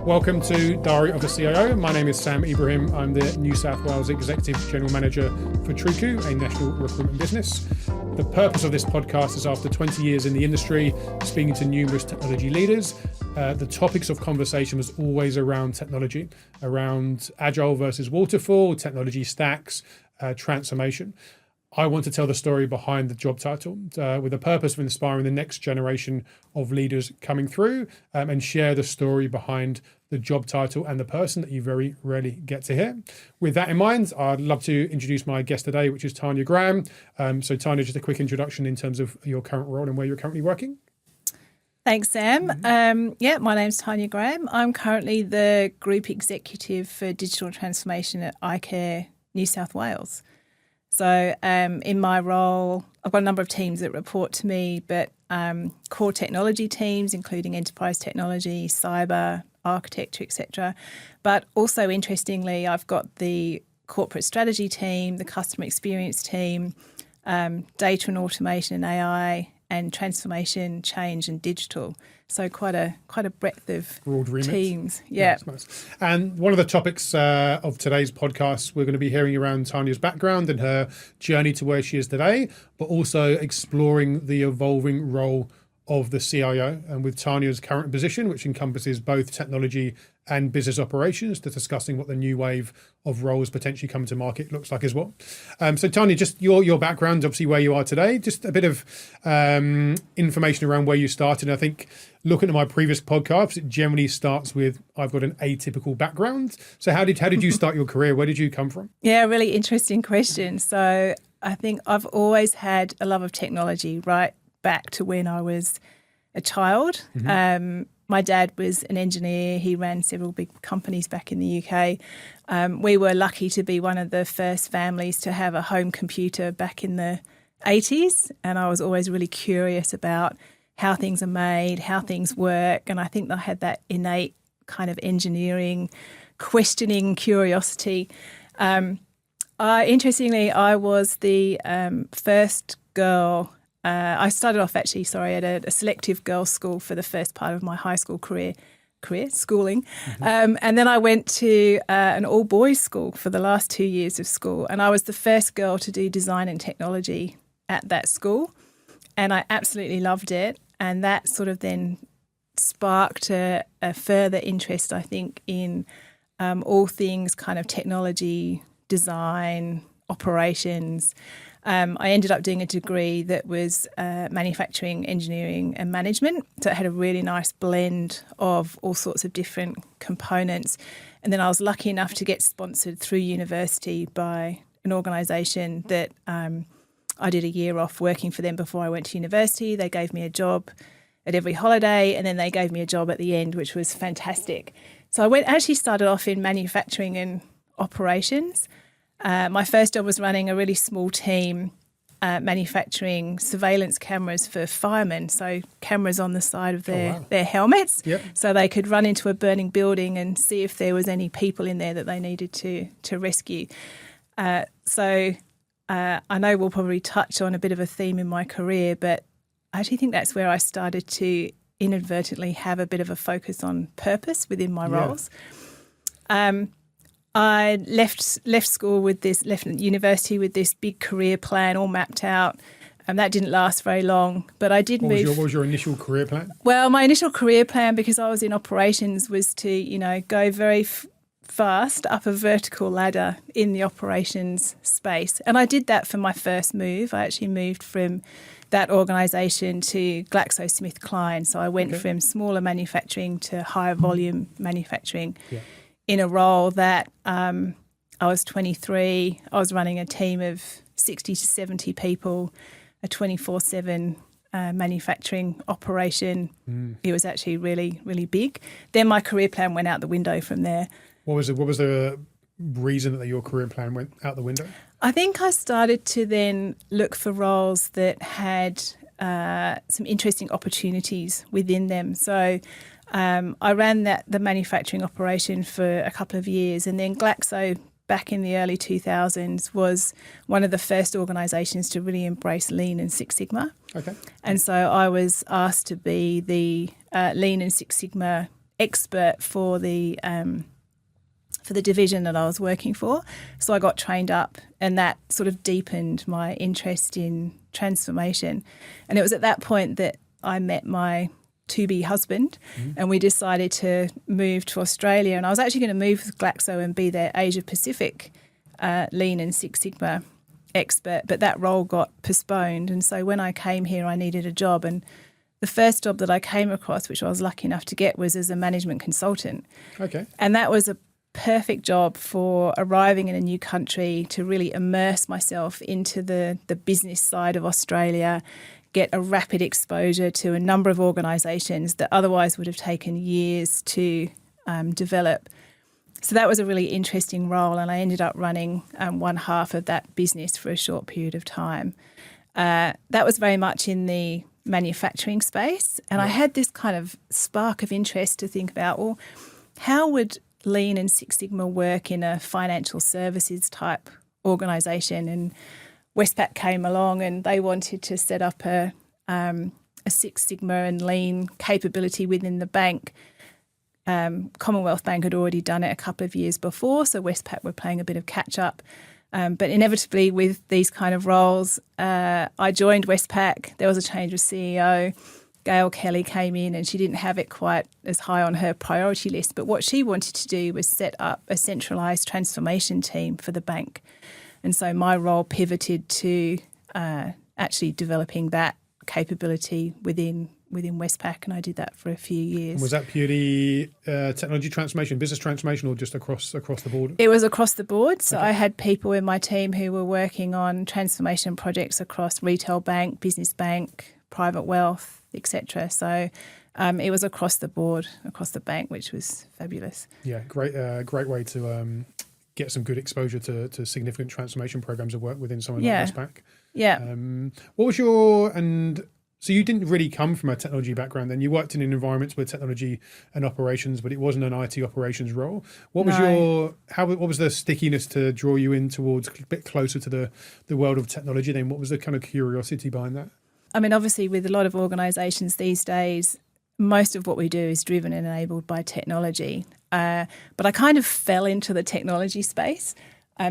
Welcome to Diary of the CIO. My name is Sam Ebrahim. I'm the New South Wales Executive General Manager for 𝗲𝘃cie𝗹𝘃𝗶, a national recruitment business. The purpose of this podcast is, after 20 years in the industry, speaking to numerous technology leaders, the topics of conversation was always around technology, around agile versus waterfall, technology stacks, transformation. I want to tell the story behind the job title with the purpose of inspiring the next generation of leaders coming through and share the story behind the job title and the person that you very rarely get to hear. With that in mind, I'd love to introduce my guest today, which is Tanya Graham. So Tanya, just a quick introduction in terms of your current role and where you're currently working. Thanks, Sam. My name's Tanya Graham. I'm currently the Group Executive for Digital Transformation at icare New South Wales. So in my role, I've got a number of teams that report to me, but core technology teams, including enterprise technology, cyber, architecture, etc. But also, interestingly, I've got the corporate strategy team, the customer experience team, data and automation and AI, and transformation, change and digital. So quite a breadth of broad remit. Teams. Yeah. Nice. And one of the topics of today's podcast, we're going to be hearing around Tanya's background and her journey to where she is today, but also exploring the evolving role of the CIO, and with Tanya's current position, which encompasses both technology and business operations, to discussing what the new wave of roles potentially coming to market looks like as well. So Tanya, just your background, obviously where you are today, just a bit of information around where you started. I think looking at my previous podcasts, it generally starts with, I've got an atypical background. So how did you start your career? Where did you come from? Yeah, really interesting question. So I think I've always had a love of technology, right back to when I was a child. Mm-hmm. My dad was an engineer. He ran several big companies back in the UK. We were lucky to be one of the first families to have a home computer back in the 80s. And I was always really curious about how things are made, how things work. And I think I had that innate kind of engineering, questioning curiosity. Interestingly, I was the first girl. I started off at a selective girls' school for the first part of my high school schooling. Mm-hmm. And then I went to an all-boys school for the last 2 years of school. And I was the first girl to do design and technology at that school. And I absolutely loved it. And that sort of then sparked a further interest, I think, in all things kind of technology, design, operations. I ended up doing a degree that was manufacturing, engineering and management. So it had a really nice blend of all sorts of different components. And then I was lucky enough to get sponsored through university by an organisation that I did a year off working for them before I went to university. They gave me a job at every holiday, and then they gave me a job at the end, which was fantastic. So I actually started off in manufacturing and operations. My first job was running a really small team manufacturing surveillance cameras for firemen, so cameras on the side of their helmets, yep. So they could run into a burning building and see if there was any people in there that they needed to rescue. So I know we'll probably touch on a bit of a theme in my career, but I actually think that's where I started to inadvertently have a bit of a focus on purpose within my roles. I left university with this big career plan all mapped out, and that didn't last very long. But I did move. What was your initial career plan? Well, my initial career plan, because I was in operations, was to go very fast up a vertical ladder in the operations space, and I did that for my first move. I actually moved from that organisation to 𝗿𝘃cie𝗹𝘃𝗶. So I went from smaller manufacturing to higher volume manufacturing. Yeah. In a role that I was 23, I was running a team of 60 to 70 people, a 24/7 manufacturing operation. It was actually really, really big. Then my career plan went out the window from there. What was the reason that your career plan went out the window? I think I started to then look for roles that had some interesting opportunities within them. So I ran the manufacturing operation for a couple of years, and then 𝗿𝘃cie back in the early 2000s was one of the first organisations to really embrace Lean and Six Sigma. Okay. And so I was asked to be the Lean and Six Sigma expert for the division that I was working for. So I got trained up, and that sort of deepened my interest in transformation. And it was at that point that I met my to-be husband, and we decided to move to Australia. And I was actually going to move with Glaxo and be their Asia Pacific Lean and Six Sigma expert, but that role got postponed. And so when I came here, I needed a job. And the first job that I came across, which I was lucky enough to get, was as a management consultant. Okay. And that was a perfect job for arriving in a new country, to really immerse myself into the business side of Australia, get a rapid exposure to a number of organisations that otherwise would have taken years to develop. So that was a really interesting role, and I ended up running one half of that business for a short period of time. That was very much in the manufacturing space, and I had this kind of spark of interest to think about, well, how would Lean and Six Sigma work in a financial services type organisation? And Westpac came along and they wanted to set up a Six Sigma and Lean capability within the bank. Commonwealth Bank had already done it a couple of years before, so Westpac were playing a bit of catch up. But inevitably with these kind of roles, I joined Westpac. There was a change of CEO. 𝗿𝗃cie𝗹𝗃 came in, and she didn't have it quite as high on her priority list. But what she wanted to do was set up a centralised transformation team for the bank. And so my role pivoted to actually developing that capability within Westpac, and I did that for a few years. And was that purely technology transformation, business transformation, or just across the board? It was across the board. So okay. I had people in my team who were working on transformation projects across retail bank, business bank, private wealth, etc. So it was across the board, across the bank, which was fabulous. Yeah, great way to get some good exposure to significant transformation programs of work within someone like Westpac. Yeah. What was so you didn't really come from a technology background then. You worked in environments with technology and operations, but it wasn't an IT operations role. What was what was the stickiness to draw you in towards a bit closer to the world of technology then? What was the kind of curiosity behind that? I mean, obviously with a lot of organisations these days, most of what we do is driven and enabled by technology. But I kind of fell into the technology space.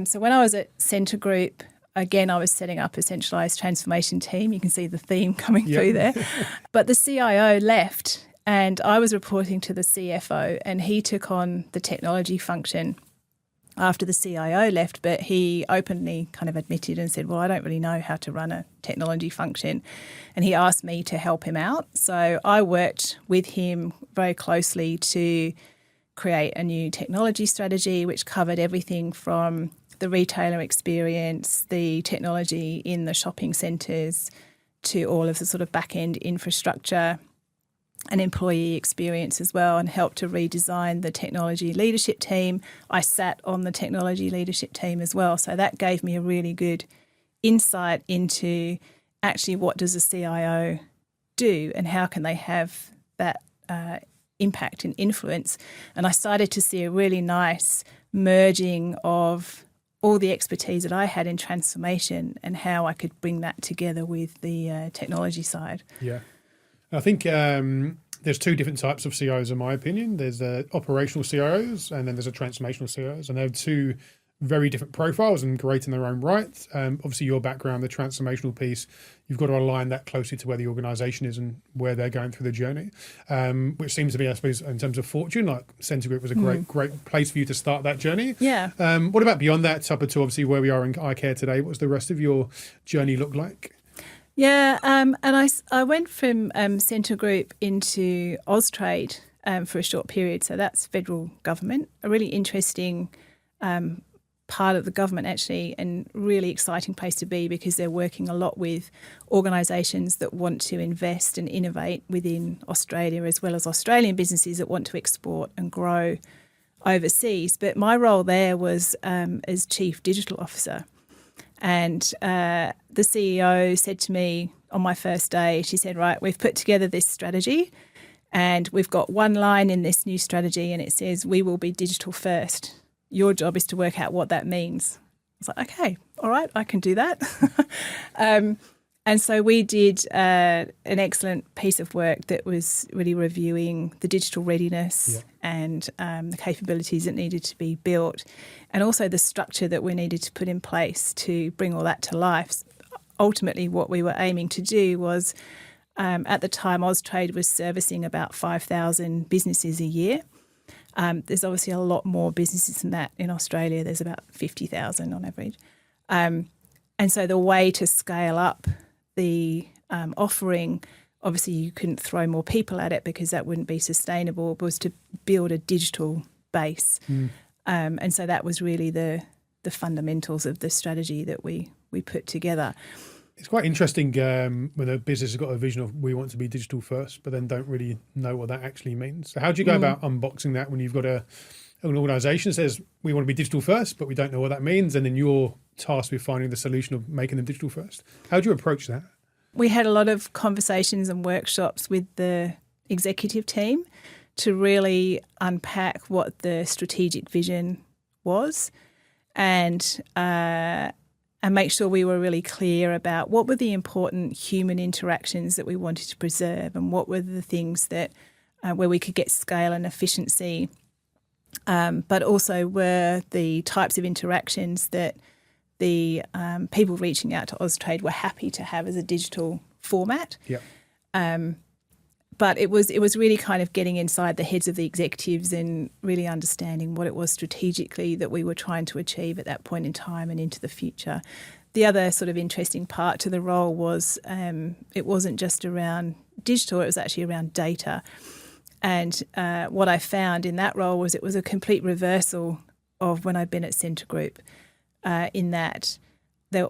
So when I was at Scentre Group, again, I was setting up a centralised transformation team. You can see the theme coming through there. But the CIO left, and I was reporting to the CFO, and he took on the technology function after the CIO left, but he openly kind of admitted and said, well, I don't really know how to run a technology function. And he asked me to help him out. So I worked with him very closely to create a new technology strategy, which covered everything from the retailer experience, the technology in the shopping centres, to all of the sort of back-end infrastructure and employee experience as well, and helped to redesign the technology leadership team. I sat on the technology leadership team as well. So that gave me a really good insight into actually what does a CIO do and how can they have that impact and influence. And I started to see a really nice merging of all the expertise that I had in transformation and how I could bring that together with the technology side. Yeah. I think there's two different types of CIOs in my opinion. There's operational CIOs and then there's a transformational CIOs, and they're two very different profiles and great in their own right. Obviously your background, the transformational piece, you've got to align that closely to where the organisation is and where they're going through the journey, which seems to be, I suppose, in terms of fortune, like Scentre Group was a great place for you to start that journey. Yeah. What about beyond that, up to obviously where we are in icare today? What's the rest of your journey look like? Yeah, and I went from Scentre Group into Austrade for a short period. So that's federal government, a really interesting part of the government actually, and really exciting place to be because they're working a lot with organisations that want to invest and innovate within Australia, as well as Australian businesses that want to export and grow overseas. But my role there was as Chief Digital Officer. And the CEO said to me on my first day, she said, right, we've put together this strategy and we've got one line in this new strategy and it says, we will be digital first. Your job is to work out what that means. I was like, okay, all right, I can do that. And And so we did an excellent piece of work that was really reviewing the digital readiness and the capabilities that needed to be built, and also the structure that we needed to put in place to bring all that to life. Ultimately, what we were aiming to do was, at the time, Austrade was servicing about 5,000 businesses a year. There's obviously a lot more businesses than that in Australia. There's about 50,000 on average. And so the way to scale up the offering, obviously you couldn't throw more people at it because that wouldn't be sustainable, was to build a digital base. And so that was really the fundamentals of the strategy that we put together. It's quite interesting when a business has got a vision of we want to be digital first, but then don't really know what that actually means. So how do you go about unboxing that when you've got an organisation that says we want to be digital first, but we don't know what that means, and then you're tasked with finding the solution of making them digital first? How do you approach that? We had a lot of conversations and workshops with the executive team to really unpack what the strategic vision was and make sure we were really clear about what were the important human interactions that we wanted to preserve and what were the things that where we could get scale and efficiency, but also were the types of interactions that the people reaching out to Austrade were happy to have as a digital format. But it was really kind of getting inside the heads of the executives and really understanding what it was strategically that we were trying to achieve at that point in time and into the future. The other sort of interesting part to the role was it wasn't just around digital, it was actually around data. And what I found in that role was it was a complete reversal of when I'd been at Scentre Group, in that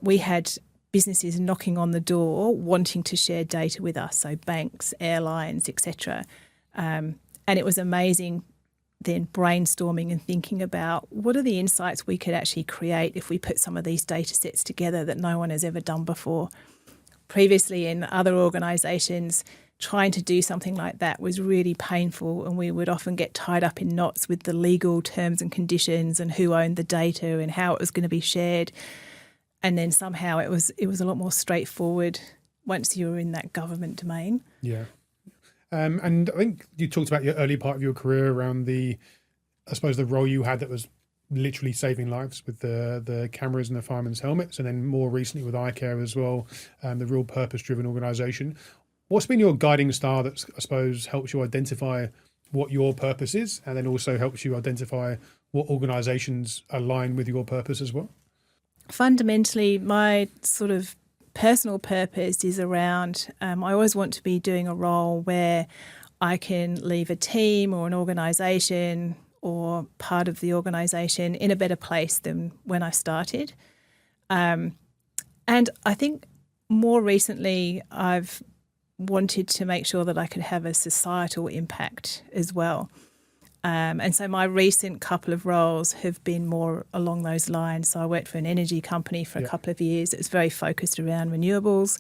we had businesses knocking on the door wanting to share data with us, so banks, airlines, etc. And it was amazing then brainstorming and thinking about what are the insights we could actually create if we put some of these data sets together that no one has ever done before. Previously in other organisations, trying to do something like that was really painful, and we would often get tied up in knots with the legal terms and conditions and who owned the data and how it was going to be shared. And then somehow it was a lot more straightforward once you were in that government domain. Yeah. And I think you talked about your early part of your career around the role you had that was literally saving lives with the cameras and the firemen's helmets, and then more recently with icare as well, the real purpose-driven organisation. What's been your guiding star that I suppose helps you identify what your purpose is, and then also helps you identify what organisations align with your purpose as well? Fundamentally, my sort of personal purpose is around, I always want to be doing a role where I can leave a team or an organisation or part of the organisation in a better place than when I started. And I think more recently I've wanted to make sure that I could have a societal impact as well. And so my recent couple of roles have been more along those lines. So I worked for an energy company for a couple of years. It was very focused around renewables.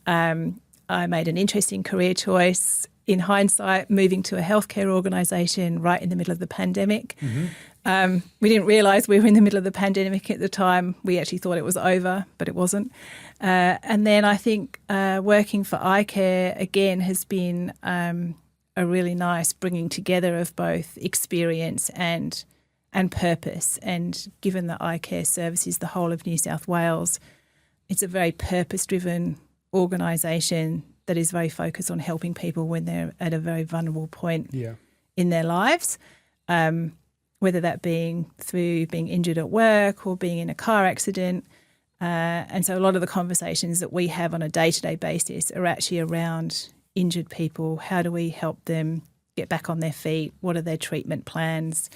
I made an interesting career choice. In hindsight, moving to a healthcare organisation right in the middle of the pandemic. We didn't realise we were in the middle of the pandemic at the time. We actually thought it was over, but it wasn't. And then I think working for icare, again, has been a really nice bringing together of both experience and purpose. And given that icare services the whole of New South Wales, it's a very purpose-driven organisation that is very focused on helping people when they're at a very vulnerable point in their lives, whether that being through being injured at work or being in a car accident. And so a lot of the conversations that we have on a day-to-day basis are actually around injured people. How do we help them get back on their feet? What are their treatment plans?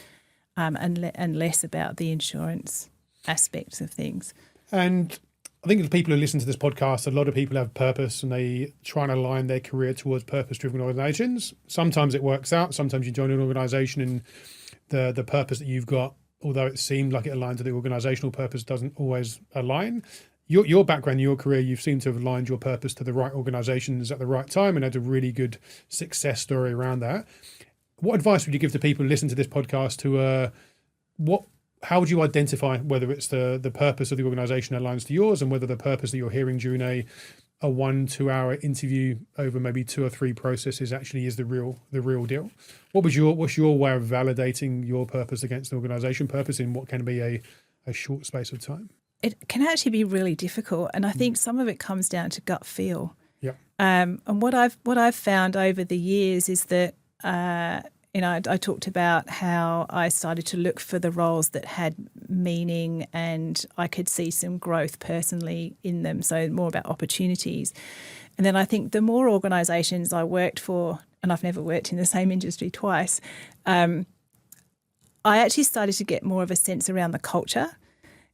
And less about the insurance aspects of things. And I think the people who listen to this podcast, a lot of people have purpose and they try and align their career towards purpose-driven organisations. Sometimes it works out. Sometimes you join an organisation and the purpose that you've got, although it seemed like it aligned to the organisational purpose, doesn't always align. Your background, your career, you've seemed to have aligned your purpose to the right organisations at the right time and had a really good success story around that. What advice would you give to people who listen to this podcast to how would you identify whether it's the purpose of the organisation aligns to yours and whether the purpose that you're hearing during a a 1-2 hour interview over maybe 2 or 3 processes actually is the real deal. What's your way of validating your purpose against an organisation purpose in what can be a short space of time? It can actually be really difficult, and I think some of it comes down to gut feel. Yeah. And what I've found over the years is that I talked about how I started to look for the roles that had meaning and I could see some growth personally in them, so more about opportunities. And then I think the more organisations I worked for, and I've never worked in the same industry twice, I actually started to get more of a sense around the culture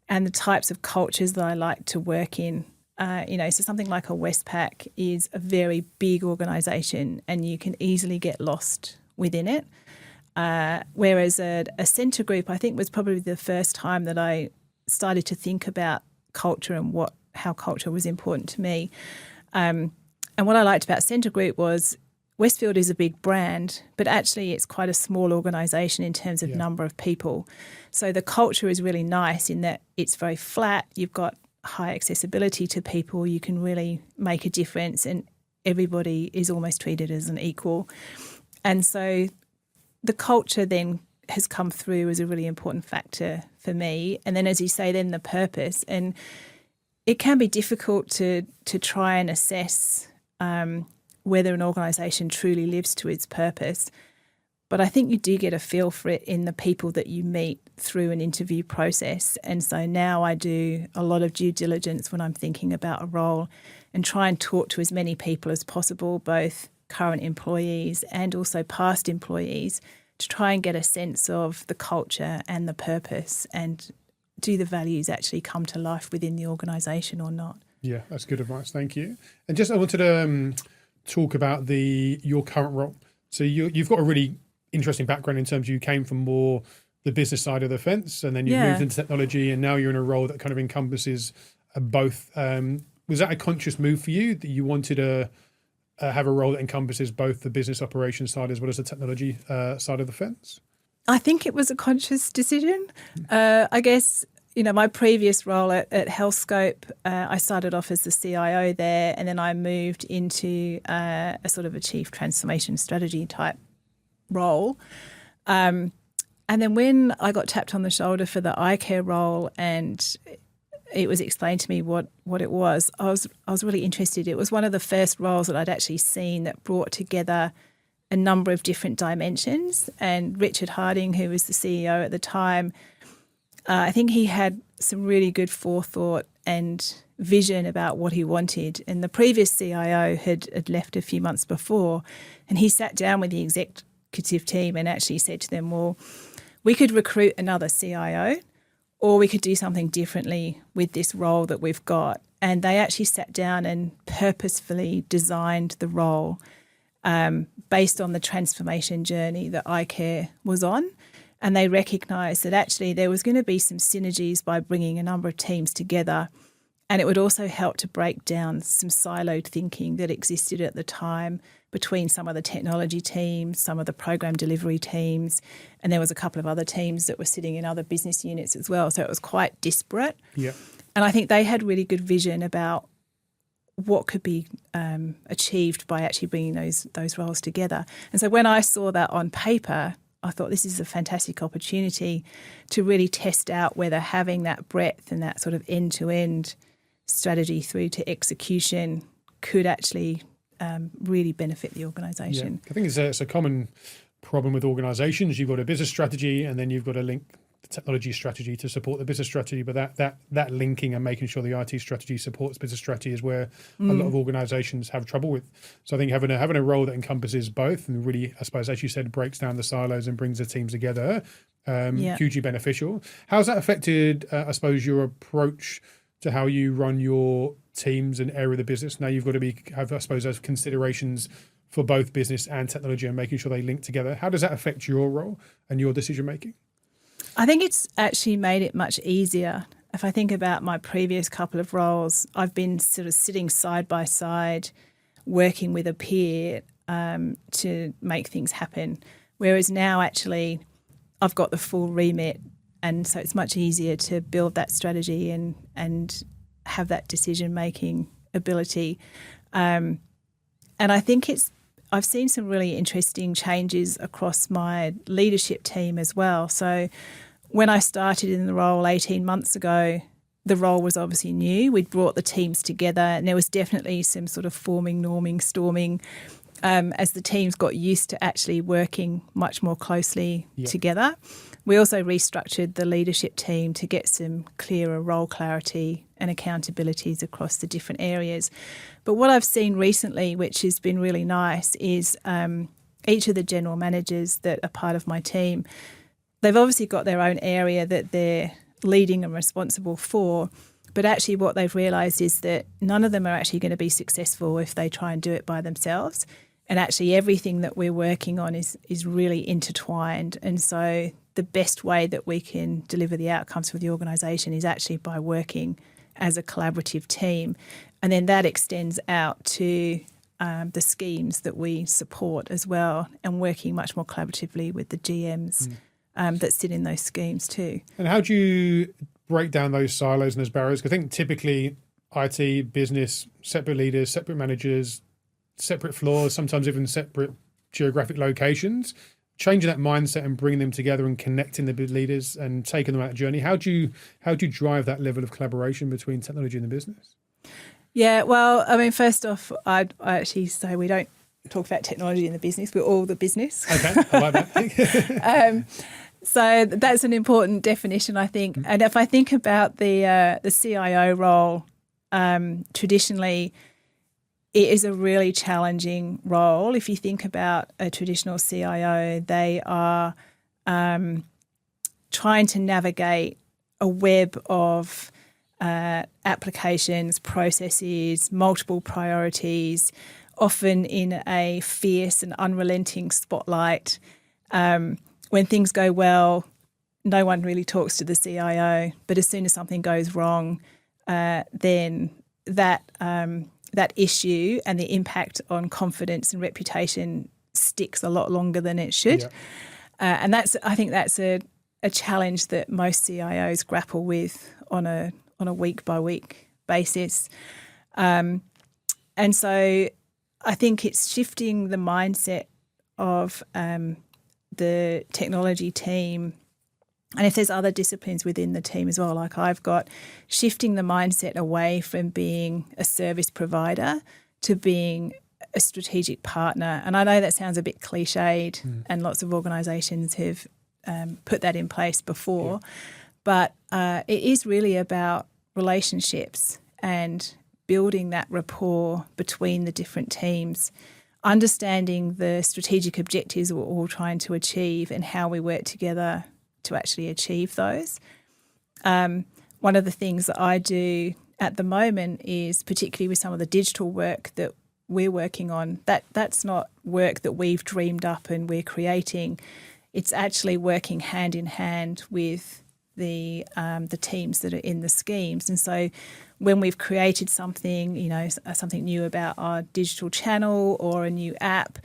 and the types of cultures that I like to work in. So something like a Westpac is a very big organisation and you can easily get lost within it. Whereas a centre group, I think, was probably the first time that I started to think about culture and how culture was important to me. And what I liked about centre group was Westfield is a big brand, but actually it's quite a small organisation in terms of number of people. So the culture is really nice in that it's very flat. You've got high accessibility to people. You can really make a difference and everybody is almost treated as an equal. And so the culture then has come through as a really important factor for me. And then, as you say, then the purpose. And it can be difficult to try and assess whether an organisation truly lives to its purpose. But I think you do get a feel for it in the people that you meet through an interview process. And so now I do a lot of due diligence when I'm thinking about a role and try and talk to as many people as possible, both current employees and also past employees, to try and get a sense of the culture and the purpose and do the values actually come to life within the organisation or not. Yeah, that's good advice. Thank you. And just I wanted to talk about your current role. So you've got a really interesting background in terms of you came from more the business side of the fence and then you moved into technology and now you're in a role that kind of encompasses both. Was that a conscious move for you that you wanted to have a role that encompasses both the business operations side as well as the technology side of the fence? I think it was a conscious decision. I guess, my previous role at 𝗿𝘃cie𝗹𝗃, I started off as the CIO there and then I moved into a sort of a chief transformation strategy type role. And then when I got tapped on the shoulder for the icare role and it was explained to me what it was, I was really interested. It was one of the first roles that I'd actually seen that brought together a number of different dimensions. And Richard Harding, who was the CEO at the time, I think he had some really good forethought and vision about what he wanted. And the previous CIO had left a few months before, and he sat down with the executive team and actually said to them, well, we could recruit another CIO or we could do something differently with this role that we've got. And they actually sat down and purposefully designed the role based on the transformation journey that icare was on. And they recognised that actually there was going to be some synergies by bringing a number of teams together. And it would also help to break down some siloed thinking that existed at the time between some of the technology teams, some of the program delivery teams, and there was a couple of other teams that were sitting in other business units as well. So it was quite disparate. Yeah. And I think they had really good vision about what could be achieved by actually bringing those roles together. And so when I saw that on paper, I thought this is a fantastic opportunity to really test out whether having that breadth and that sort of end-to-end strategy through to execution could actually really benefit the organisation. Yeah. I think it's a common problem with organisations. You've got a business strategy and then you've got to link the technology strategy to support the business strategy, but that linking and making sure the IT strategy supports business strategy is where a lot of organisations have trouble with. So I think having a role that encompasses both and really, I suppose, as you said, breaks down the silos and brings the teams together, hugely beneficial. How's that affected, I suppose, your approach to how you run your teams and area of the business? Now you've got to have, I suppose, those considerations for both business and technology and making sure they link together. How does that affect your role and your decision making? I think it's actually made it much easier. If I think about my previous couple of roles, I've been sort of sitting side by side, working with a peer to make things happen. Whereas now actually I've got the full remit, and so it's much easier to build that strategy and have that decision making ability. And I think I've seen some really interesting changes across my leadership team as well. So when I started in the role 18 months ago, the role was obviously new. We'd brought the teams together and there was definitely some sort of forming, norming, storming as the teams got used to actually working much more closely together. We also restructured the leadership team to get some clearer role clarity and accountabilities across the different areas. But what I've seen recently, which has been really nice, is each of the general managers that are part of my team, they've obviously got their own area that they're leading and responsible for, but actually what they've realised is that none of them are actually going to be successful if they try and do it by themselves. And actually everything that we're working on is really intertwined. And so the best way that we can deliver the outcomes for the organisation is actually by working as a collaborative team. And then that extends out to the schemes that we support as well, and working much more collaboratively with the GMs that sit in those schemes too. And how do you break down those silos and those barriers? Because I think typically IT, business, separate leaders, separate managers, separate floors, sometimes even separate geographic locations. Changing that mindset and bringing them together and connecting the leaders and taking them on that journey. How do you drive that level of collaboration between technology and the business? Yeah, well, I mean, first off, I actually say we don't talk about technology in the business. We're all the business. Okay, I like that. So that's an important definition, I think. And if I think about the CIO role, traditionally, it is a really challenging role. If you think about a traditional CIO, they are trying to navigate a web of applications, processes, multiple priorities, often in a fierce and unrelenting spotlight. When things go well, no one really talks to the CIO, but as soon as something goes wrong, then that issue and the impact on confidence and reputation sticks a lot longer than it should. Yeah. And I think that's a challenge that most CIOs grapple with on a week by week basis. And so I think it's shifting the mindset of the technology team. And if there's other disciplines within the team as well, like I've got, shifting the mindset away from being a service provider to being a strategic partner. And I know that sounds a bit cliched and lots of organisations have put that in place before, but it is really about relationships and building that rapport between the different teams, understanding the strategic objectives we're all trying to achieve and how we work together to actually achieve those. One of the things that I do at the moment is, particularly with some of the digital work that we're working on, that's not work that we've dreamed up and we're creating. It's actually working hand in hand with the teams that are in the schemes. And so when we've created something, something new about our digital channel or a new app,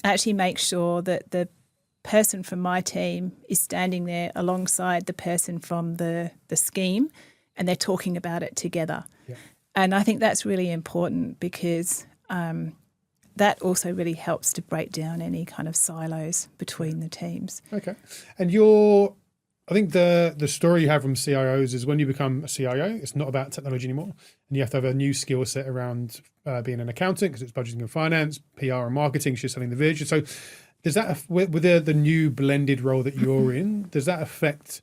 actually make sure that the person from my team is standing there alongside the person from the scheme and they're talking about it together. Yeah. And I think that's really important because that also really helps to break down any kind of silos between the teams. Okay. And I think the story you have from CIOs is when you become a CIO, it's not about technology anymore. And you have to have a new skill set around being an accountant because it's budgeting and finance, PR and marketing, she's selling the vision. So does that, with the new blended role that you're in, does that affect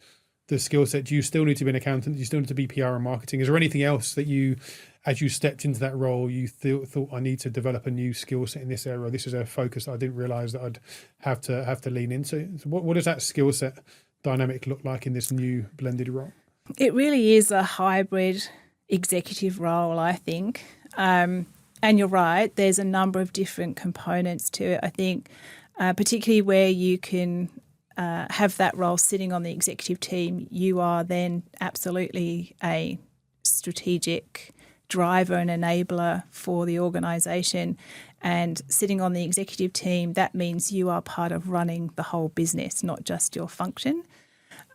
the skill set? Do you still need to be an accountant? Do you still need to be PR and marketing? Is there anything else that you, as you stepped into that role, you thought I need to develop a new skill set in this area? This is a focus that I didn't realise that I'd have to lean into. So what does that skill set dynamic look like in this new blended role? It really is a hybrid executive role, I think. And you're right, there's a number of different components to it. I think particularly where you can have that role sitting on the executive team, you are then absolutely a strategic driver and enabler for the organisation. And sitting on the executive team, that means you are part of running the whole business, not just your function.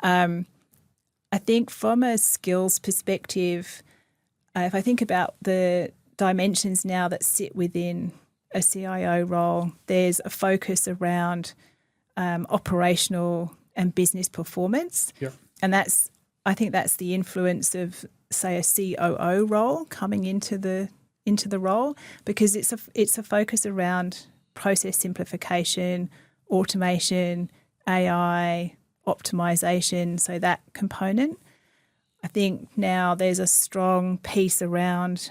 I think from a skills perspective, if I think about the dimensions now that sit within a CIO role. There's a focus around operational and business performance. Yeah. And I think that's the influence of, say, a COO role coming into the role, because it's a focus around process simplification, automation, AI, optimization, so that component. I think now there's a strong piece around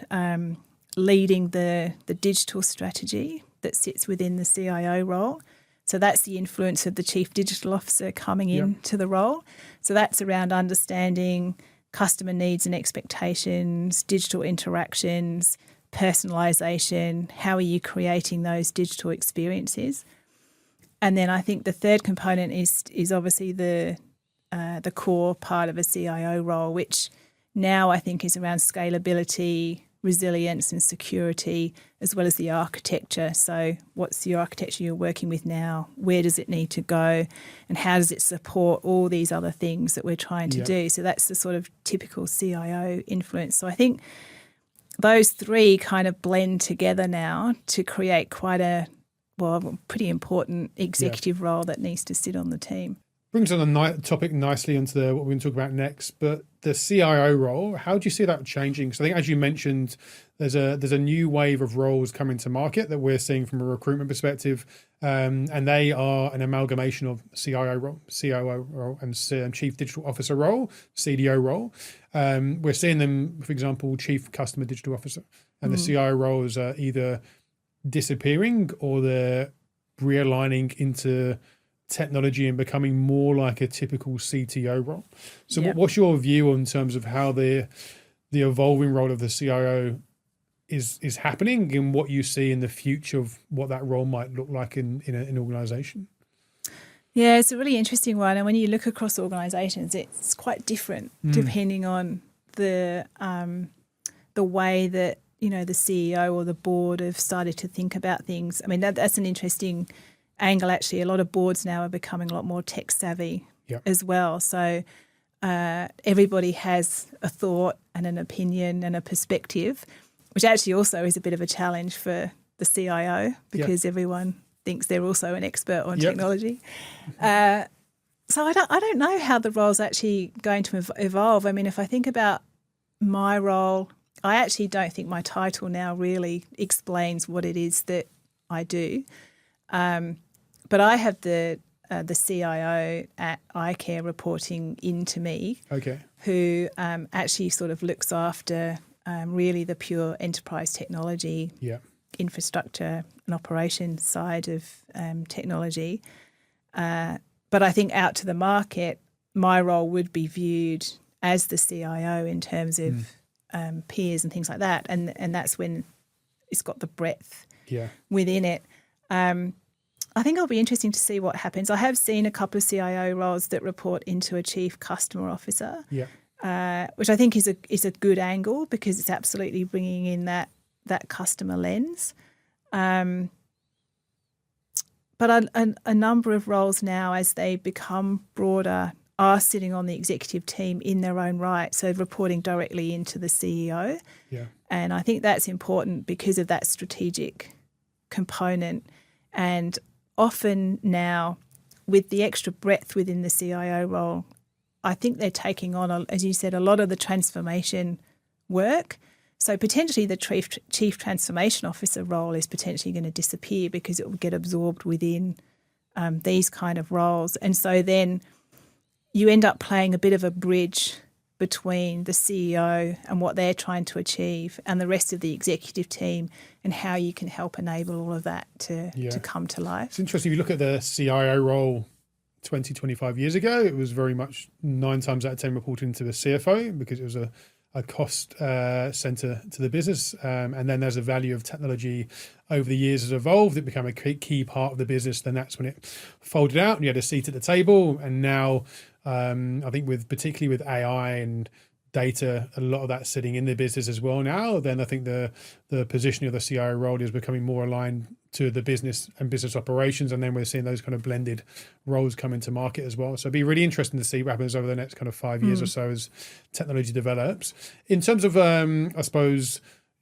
leading the digital strategy that sits within the CIO role. So that's the influence of the Chief Digital Officer coming into the role. So that's around understanding customer needs and expectations, digital interactions, personalisation. How are you creating those digital experiences? And then I think the third component is obviously the core part of a CIO role, which now I think is around scalability, resilience and security, as well as the architecture. So what's the architecture you're working with now? Where does it need to go? And how does it support all these other things that we're trying to do? So that's the sort of typical CIO influence. So I think those three kind of blend together now to create quite a pretty important executive role that needs to sit on the team. Brings on the topic nicely into what we're going to talk about next, but the CIO role, how do you see that changing? So I think, as you mentioned, there's a new wave of roles coming to market that we're seeing from a recruitment perspective, and they are an amalgamation of CIO role, COO role, and Chief Digital Officer role, CDO role. We're seeing them, for example, Chief Customer Digital Officer, and the CIO roles are either disappearing or they're realigning into technology and becoming more like a typical CTO role. So what's your view in terms of how the evolving role of the CIO is happening and what you see in the future of what that role might look like in an organization? Yeah, it's a really interesting one. And when you look across organizations, it's quite different depending on the way that, the CEO or the board have started to think about things. I mean, that's an interesting angle, actually. A lot of boards now are becoming a lot more tech savvy as well. So everybody has a thought and an opinion and a perspective, which actually also is a bit of a challenge for the CIO because everyone thinks they're also an expert on technology. So I don't know how the role's actually going to evolve. I mean, if I think about my role, I actually don't think my title now really explains what it is that I do. But I have the CIO at icare reporting into me, who actually sort of looks after really the pure enterprise technology, infrastructure and operations side of technology. But I think out to the market, my role would be viewed as the CIO in terms of peers and things like that. And that's when it's got the breadth within it. I think it'll be interesting to see what happens. I have seen a couple of CIO roles that report into a Chief Customer Officer, which I think is a good angle because it's absolutely bringing in that customer lens. But a number of roles now, as they become broader, are sitting on the executive team in their own right, so reporting directly into the CEO. And I think that's important because of that strategic component. And often now, with the extra breadth within the CIO role, I think they're taking on, as you said, a lot of the transformation work. So potentially the Chief Transformation Officer role is potentially going to disappear because it will get absorbed within these kind of roles. And so then you end up playing a bit of a bridge between the CEO and what they're trying to achieve and the rest of the executive team and how you can help enable all of that to come to life. It's interesting. If you look at the CIO role 20, 25 years ago, it was very much 9 times out of 10 reporting to the CFO because it was a cost center to the business. And then as the value of technology over the years has evolved, it became a key part of the business. Then that's when it folded out and you had a seat at the table. And now I think particularly with AI and data, a lot of that's sitting in the business as well now. Then I think the positioning of the CIO role is becoming more aligned to the business and business operations. And then we're seeing those kind of blended roles come into market as well. So it'd be really interesting to see what happens over the next kind of 5 years or so as technology develops. In terms of, I suppose,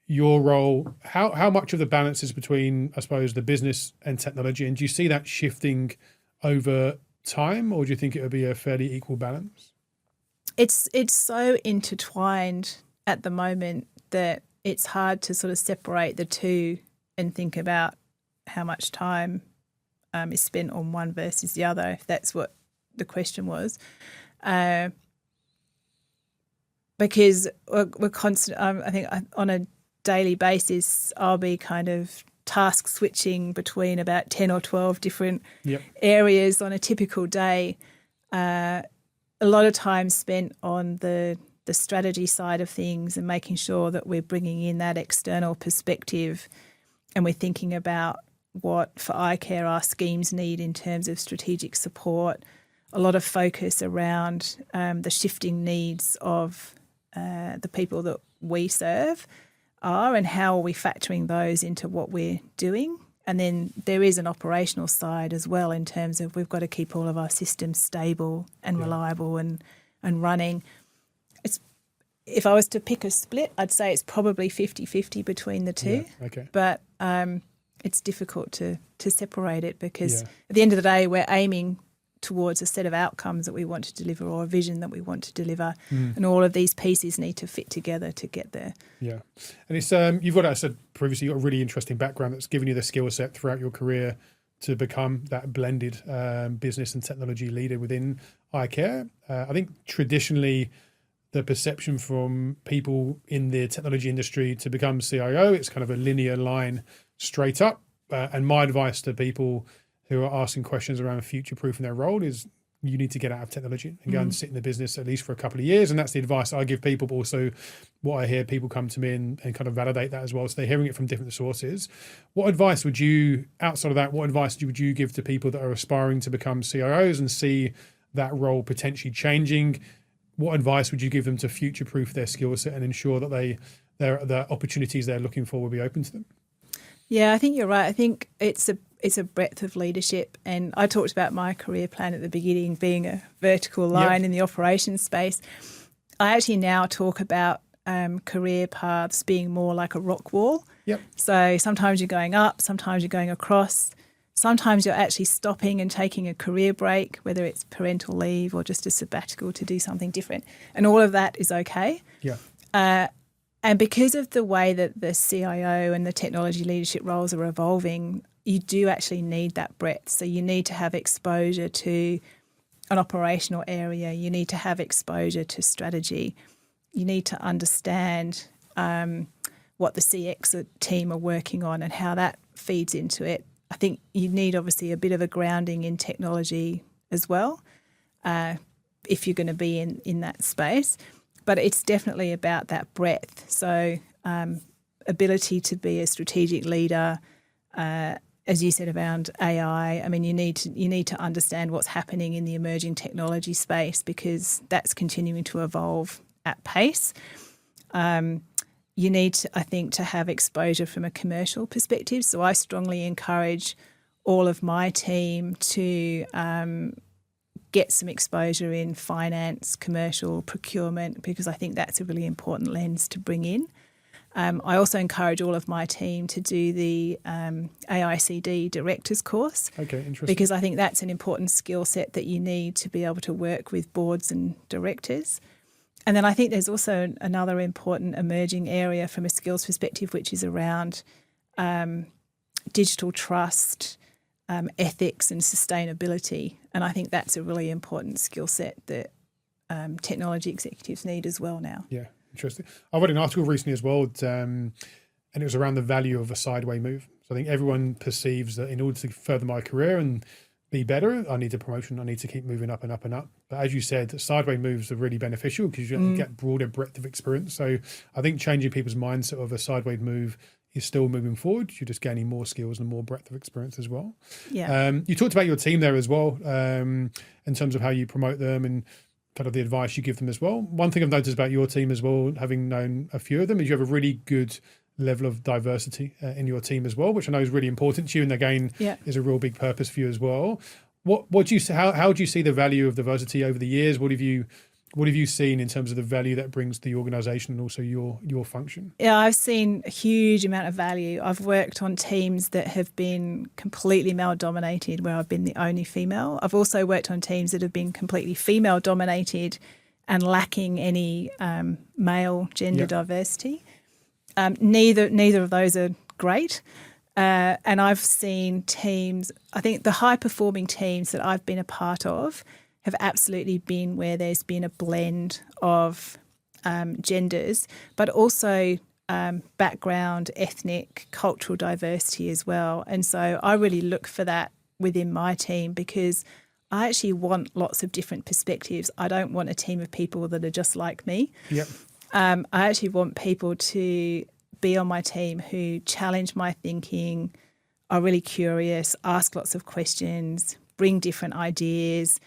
your role, how much of the balance is between, I suppose, the business and technology? And do you see that shifting over time, or do you think it would be a fairly equal balance? It's so intertwined at the moment that it's hard to sort of separate the two and think about how much time is spent on one versus the other, if that's what the question was. Because we're constant. I think on a daily basis, I'll be kind of task switching between about 10 or 12 different areas on a typical day. A lot of time spent on the strategy side of things and making sure that we're bringing in that external perspective, and we're thinking about what for icare our schemes need in terms of strategic support. A lot of focus around the shifting needs of the people that we serve are, and how are we factoring those into what we're doing. And then there is an operational side as well, in terms of we've got to keep all of our systems stable and reliable and running. If I was to pick a split, I'd say it's probably 50-50 between the two. Yeah, okay. But it's difficult to separate it, because at the end of the day, we're aiming towards a set of outcomes that we want to deliver, or a vision that we want to deliver. And all of these pieces need to fit together to get there. Yeah. And it's you've got, as I said previously, you've got a really interesting background that's given you the skill set throughout your career to become that blended business and technology leader within icare. I think traditionally the perception from people in the technology industry to become CIO, it's kind of a linear line straight up. And my advice to people who are asking questions around future-proofing their role is you need to get out of technology and go and sit in the business at least for a couple of years. And that's the advice I give people, but also what I hear people come to me and kind of validate that as well. So they're hearing it from different sources. What advice would you, outside of that, what advice would you give to people that are aspiring to become CIOs and see that role potentially changing? What advice would you give them to future-proof their skill set and ensure that the opportunities they're looking for will be open to them? Yeah, I think you're right. I think it's a breadth of leadership. And I talked about my career plan at the beginning being a vertical line in the operations space. I actually now talk about career paths being more like a rock wall. Yep. So sometimes you're going up, sometimes you're going across. Sometimes you're actually stopping and taking a career break, whether it's parental leave or just a sabbatical to do something different. And all of that is okay. Yeah. And because of the way that the CIO and the technology leadership roles are evolving, you do actually need that breadth. So you need to have exposure to an operational area. You need to have exposure to strategy. You need to understand what the CX team are working on and how that feeds into it. I think you need obviously a bit of a grounding in technology as well if you're going to be in that space. But it's definitely about that breadth. So ability to be a strategic leader, as you said, around AI. I mean, you need to understand what's happening in the emerging technology space, because that's continuing to evolve at pace. You need to, I think, to have exposure from a commercial perspective. So I strongly encourage all of my team to get some exposure in finance, commercial, procurement, because I think that's a really important lens to bring in. I also encourage all of my team to do the AICD Directors course. Okay, interesting. Because I think that's an important skill set that you need to be able to work with boards and directors. And then I think there's also another important emerging area from a skills perspective, which is around digital trust, ethics and sustainability. And I think that's a really important skill set that technology executives need as well now. Yeah, interesting. I read an article recently as well, and it was around the value of a sideways move. So I think everyone perceives that in order to further my career and be better, I need a promotion, I need to keep moving up and up and up. But as you said, sideways moves are really beneficial because you get broader breadth of experience. So I think changing people's mindset of a sideways move is still moving forward. You're just gaining more skills and more breadth of experience as well. Yeah. You talked about your team there as well, in terms of how you promote them and kind of the advice you give them as well. One thing I've noticed about your team as well, having known a few of them, is you have a really good level of diversity in your team as well, which I know is really important to you, and again is a real big purpose for you as well. What do you how do you see the value of diversity over the years? What What have you seen in terms of the value that brings to the organisation and also your function? Yeah, I've seen a huge amount of value. I've worked on teams that have been completely male-dominated, where I've been the only female. I've also worked on teams that have been completely female-dominated and lacking any male gender diversity. Neither of those are great. And I've seen teams, I think the high-performing teams that I've been a part of have absolutely been where there's been a blend of genders, but also background, ethnic, cultural diversity as well. And so I really look for that within my team, because I actually want lots of different perspectives. I don't want a team of people that are just like me. Yep. I actually want people to be on my team who challenge my thinking, are really curious, ask lots of questions, bring different ideas,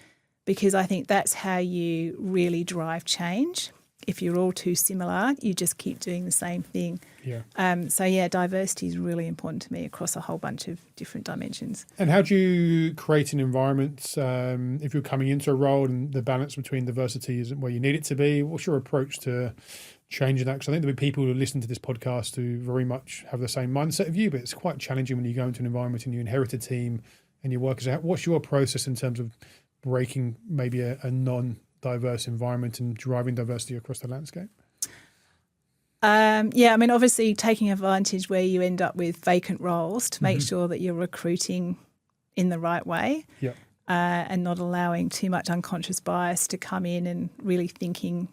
because I think that's how you really drive change. If you're all too similar, you just keep doing the same thing. Yeah. So diversity is really important to me across a whole bunch of different dimensions. And how do you create an environment if you're coming into a role and the balance between diversity isn't where you need it to be? What's your approach to changing that? Because I think there'll be people who listen to this podcast who very much have the same mindset of you, but it's quite challenging when you go into an environment and you inherit a team and you work as out. What's your process in terms of breaking maybe a non-diverse environment and driving diversity across the landscape? Obviously taking advantage where you end up with vacant roles to make sure that you're recruiting in the right way, and not allowing too much unconscious bias to come in, and really thinking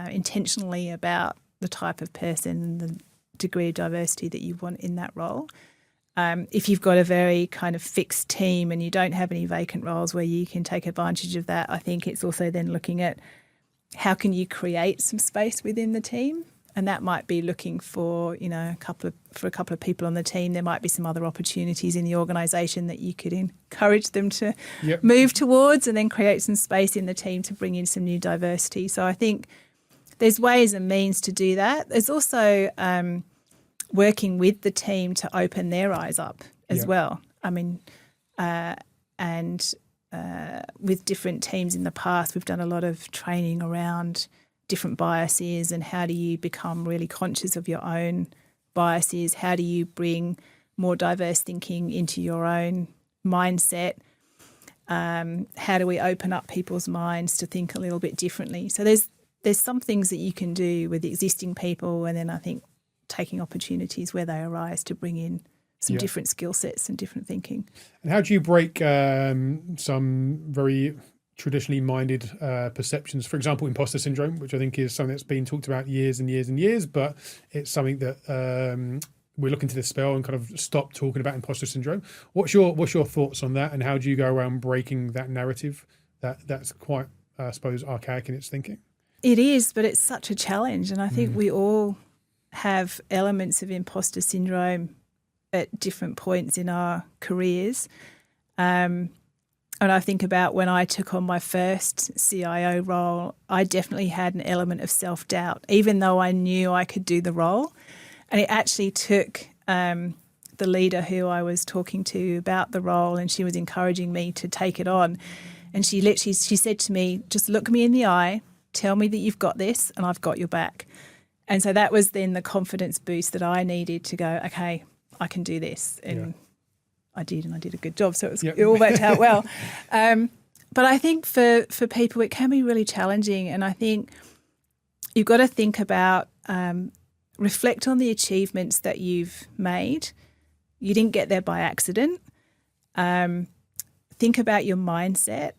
intentionally about the type of person and the degree of diversity that you want in that role. If you've got a very kind of fixed team and you don't have any vacant roles where you can take advantage of that, I think it's also then looking at how can you create some space within the team. And that might be looking for, a couple of people on the team. There might be some other opportunities in the organisation that you could encourage them to move towards, and then create some space in the team to bring in some new diversity. So I think there's ways and means to do that. There's also working with the team to open their eyes up as well. I mean, with different teams in the past, we've done a lot of training around different biases and how do you become really conscious of your own biases? How do you bring more diverse thinking into your own mindset? How do we open up people's minds to think a little bit differently? So there's some things that you can do with existing people, and then I think taking opportunities where they arise to bring in some different skill sets and different thinking. And how do you break some very traditionally minded perceptions? For example, imposter syndrome, which I think is something that's been talked about years and years and years, but it's something that we're looking to dispel and kind of stop talking about imposter syndrome. What's your thoughts on that, and how do you go around breaking that narrative that's quite, I suppose, archaic in its thinking? It is, but it's such a challenge, and I think we all have elements of imposter syndrome at different points in our careers. And I think about when I took on my first CIO role, I definitely had an element of self-doubt, even though I knew I could do the role. And it actually took the leader who I was talking to about the role, and she was encouraging me to take it on. And she said to me, just look me in the eye, tell me that you've got this, and I've got your back. And so that was then the confidence boost that I needed to go, okay, I can do this. And I did, and I did a good job. So it all worked out well. But I think for people, it can be really challenging. And I think you've got to think about, reflect on the achievements that you've made. You didn't get there by accident. Think about your mindset.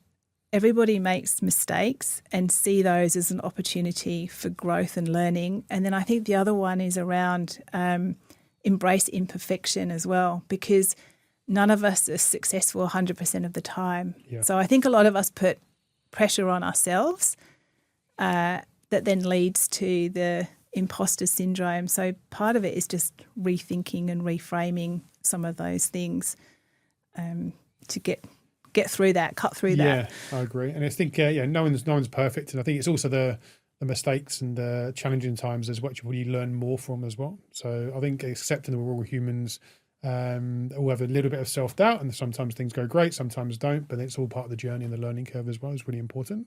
Everybody makes mistakes, and see those as an opportunity for growth and learning. And then I think the other one is around embrace imperfection as well, because none of us are successful 100% of the time. Yeah. So I think a lot of us put pressure on ourselves that then leads to the imposter syndrome. So part of it is just rethinking and reframing some of those things to get through that, cut through that. Yeah, I agree. And I think, no one's perfect. And I think it's also the mistakes and the challenging times as what you learn more from as well. So I think accepting that we're all humans, all have a little bit of self-doubt, and sometimes things go great, sometimes don't, but it's all part of the journey and the learning curve as well. Is really important.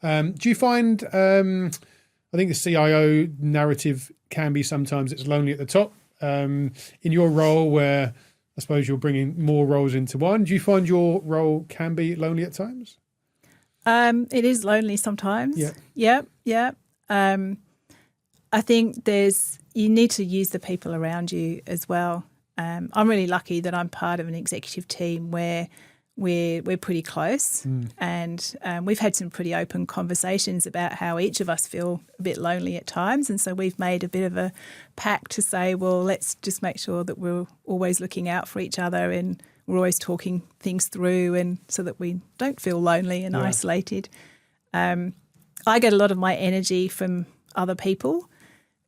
Do you find, I think the CIO narrative can be sometimes it's lonely at the top. In your role where I suppose you're bringing more roles into one, do you find your role can be lonely at times? It is lonely sometimes. Yeah. I think you need to use the people around you as well. I'm really lucky that I'm part of an executive team where we're pretty close, and we've had some pretty open conversations about how each of us feel a bit lonely at times, and so we've made a bit of a pact to say, well, let's just make sure that we're always looking out for each other and we're always talking things through, and so that we don't feel lonely and isolated. I get a lot of my energy from other people,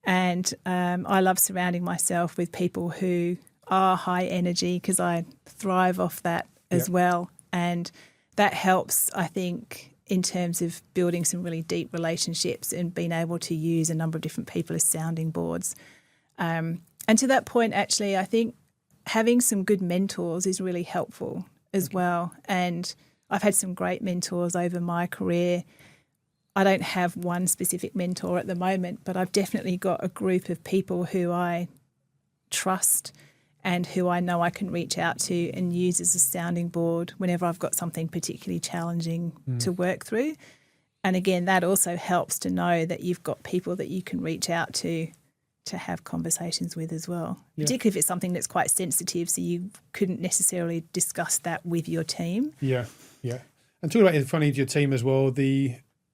and I love surrounding myself with people who are high energy because I thrive off that as well. And that helps, I think, in terms of building some really deep relationships and being able to use a number of different people as sounding boards. And to that point, actually, I think having some good mentors is really helpful as well. And I've had some great mentors over my career. I don't have one specific mentor at the moment, but I've definitely got a group of people who I trust and who I know I can reach out to and use as a sounding board whenever I've got something particularly challenging to work through. And again, that also helps to know that you've got people that you can reach out to have conversations with as well, particularly if it's something that's quite sensitive, so you couldn't necessarily discuss that with your team. Yeah. And talk about in front of your team as well,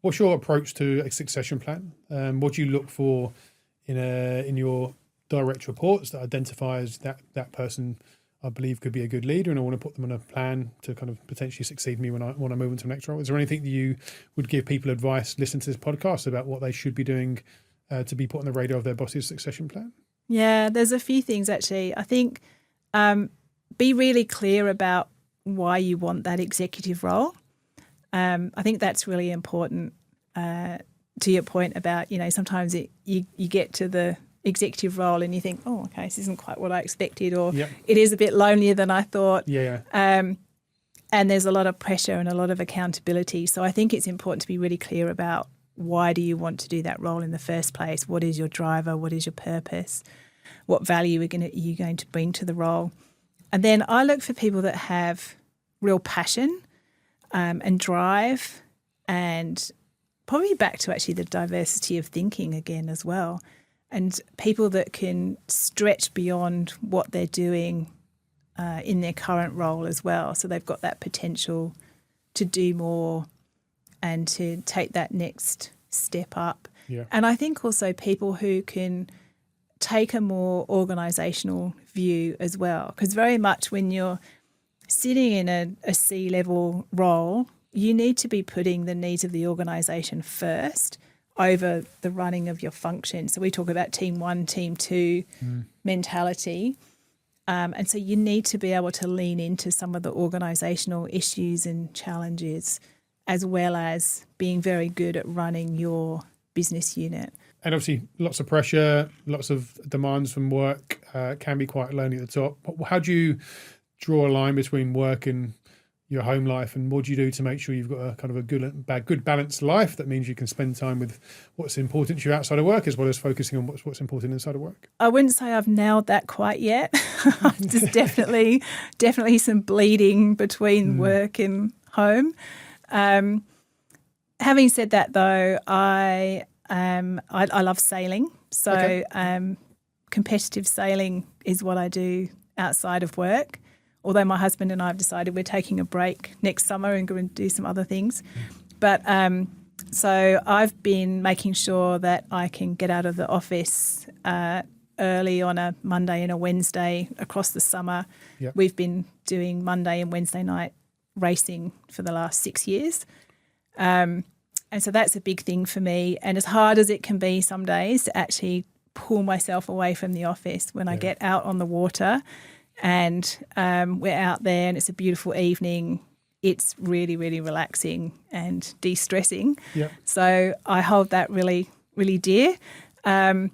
what's your approach to a succession plan? What do you look for in your direct reports that identifies that person I believe could be a good leader, and I want to put them on a plan to kind of potentially succeed me when I want to move into the next role? Is there anything that you would give people advice listening to this podcast about what they should be doing to be put on the radar of their boss's succession plan? Yeah, there's a few things actually. I think be really clear about why you want that executive role. I think that's really important. To your point about, sometimes you get to the executive role and you think, oh, okay, this isn't quite what I expected, or it is a bit lonelier than I thought. And there's a lot of pressure and a lot of accountability. So I think it's important to be really clear about why do you want to do that role in the first place? What is your driver? What is your purpose? What value are you going to bring to the role? And then I look for people that have real passion and drive, and probably back to actually the diversity of thinking again as well, and people that can stretch beyond what they're doing in their current role as well. So they've got that potential to do more and to take that next step up. And I think also people who can take a more organisational view as well, because very much when you're sitting in a C-level role, you need to be putting the needs of the organisation first over the running of your function. So we talk about team one, team two mentality. And so you need to be able to lean into some of the organisational issues and challenges, as well as being very good at running your business unit. And obviously lots of pressure, lots of demands from work, can be quite lonely at the top. How do you draw a line between work and your home life, and what do you do to make sure you've got a kind of a good balanced life that means you can spend time with what's important to you outside of work as well as focusing on what's important inside of work? I wouldn't say I've nailed that quite yet. There's definitely some bleeding between work and home. Having said that, though, I love sailing. So competitive sailing is what I do outside of work. Although my husband and I have decided we're taking a break next summer and going to do some other things. But so I've been making sure that I can get out of the office early on a Monday and a Wednesday across the summer. We've been doing Monday and Wednesday night racing for the last 6 years. And so that's a big thing for me. And as hard as it can be some days to actually pull myself away from the office when I get out on the water and we're out there and it's a beautiful evening, it's really, really relaxing and de-stressing. So I hold that really, really dear. I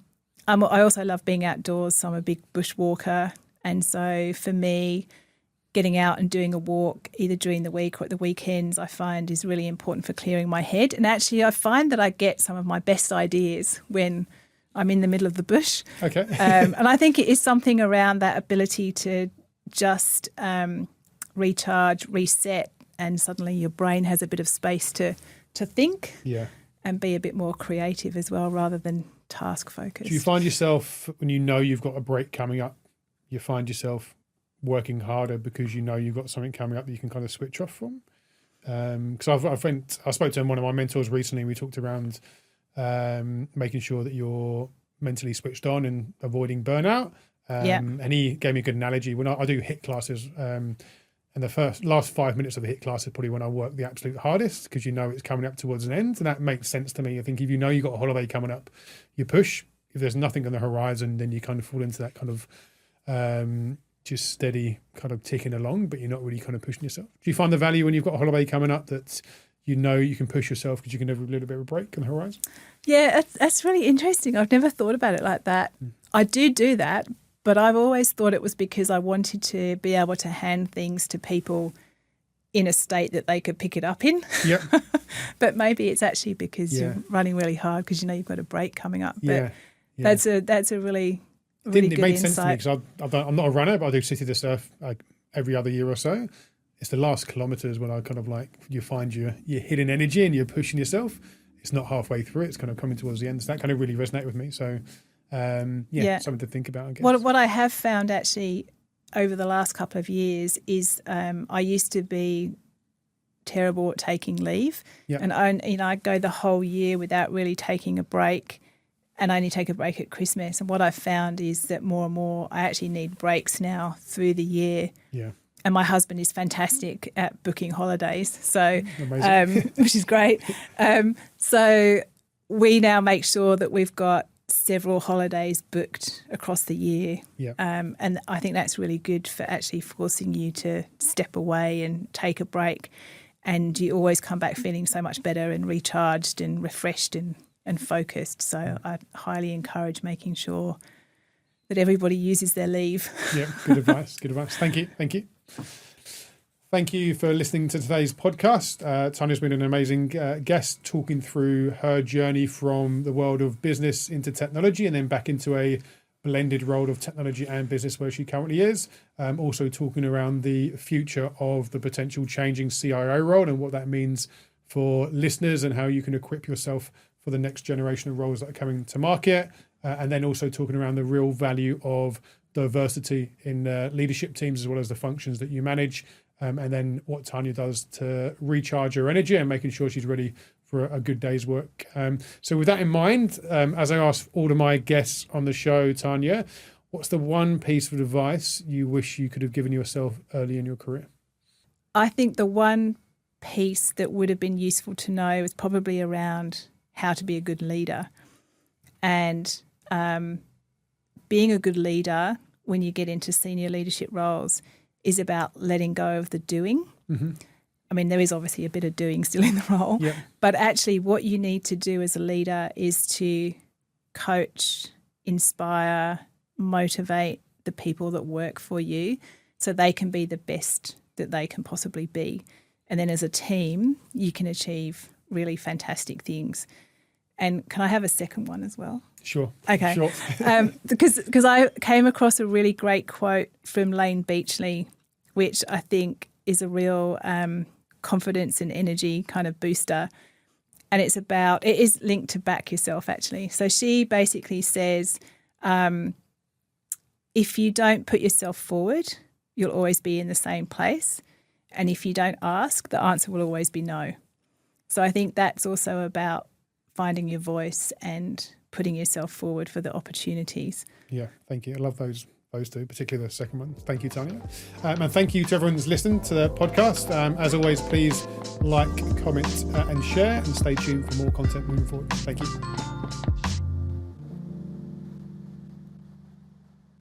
also love being outdoors, so I'm a big bushwalker. And so for me, getting out and doing a walk either during the week or at the weekends, I find is really important for clearing my head. And actually, I find that I get some of my best ideas when I'm in the middle of the bush. Okay. And I think it is something around that ability to just recharge, reset, and suddenly your brain has a bit of space to think and be a bit more creative as well, rather than task focused. Do you find yourself, when you know you've got a break coming up, you find yourself working harder because you know you've got something coming up that you can kind of switch off from? Because I spoke to one of my mentors recently, and we talked around making sure that you're mentally switched on and avoiding burnout. And he gave me a good analogy. When I do HIIT classes, and the last 5 minutes of the HIIT class is probably when I work the absolute hardest, because you know it's coming up towards an end, and that makes sense to me. I think if you know you've got a holiday coming up, you push. If there's nothing on the horizon, then you kind of fall into that kind of just steady kind of ticking along, but you're not really kind of pushing yourself. Do you find the value when you've got a holiday coming up that you know you can push yourself because you can have a little bit of a break on the horizon? Yeah, that's really interesting. I've never thought about it like that. I do that, but I've always thought it was because I wanted to be able to hand things to people in a state that they could pick it up in. Yep. But maybe it's actually because you're running really hard because you know you've got a break coming up. But that's a really good makes sense insight. to me because I'm not a runner, but I do City to Surf like every other year or so. It's the last kilometres when I kind of like, you find your hidden energy and you're pushing yourself. It's not halfway through, it's kind of coming towards the end. So that kind of really resonated with me. So something to think about, I guess. What I have found actually over the last couple of years is I used to be terrible at taking leave. Yep. And I go the whole year without really taking a break, and I only take a break at Christmas. And what I've found is that more and more I actually need breaks now through the year. Yeah. And my husband is fantastic at booking holidays, so which is great. So we now make sure that we've got several holidays booked across the year. Yep. And I think that's really good for actually forcing you to step away and take a break. And you always come back feeling so much better and recharged and refreshed and focused. So I highly encourage making sure that everybody uses their leave. Yeah, good advice. Good advice. Thank you. Thank you for listening to today's podcast. Tanya's been an amazing guest, talking through her journey from the world of business into technology and then back into a blended role of technology and business where she currently is. Also talking around the future of the potential changing CIO role and what that means for listeners and how you can equip yourself for the next generation of roles that are coming to market. And then also talking around the real value of diversity in leadership teams as well as the functions that you manage. And then what Tanya does to recharge her energy and making sure she's ready for a good day's work. So with that in mind, as I ask all of my guests on the show, Tanya, what's the one piece of advice you wish you could have given yourself early in your career? I think the one piece that would have been useful to know is probably around how to be a good leader. And being a good leader when you get into senior leadership roles is about letting go of the doing. Mm-hmm. I mean, there is obviously a bit of doing still in the role, yep. But actually what you need to do as a leader is to coach, inspire, motivate the people that work for you so they can be the best that they can possibly be. And then as a team, you can achieve really fantastic things. And can I have a second one as well? Sure. Okay. Sure. Because I came across a really great quote from 𝗿𝗃cie𝗹𝗃𝗶, which I think is a real confidence and energy kind of booster. And it is linked to back yourself actually. So she basically says, if you don't put yourself forward, you'll always be in the same place. And if you don't ask, the answer will always be no. So I think that's also about finding your voice and putting yourself forward for the opportunities. Yeah, thank you. I love those two, particularly the second one. Thank you, Tanya. And thank you to everyone who's listened to the podcast. As always, please like, comment and share and stay tuned for more content moving forward. Thank you.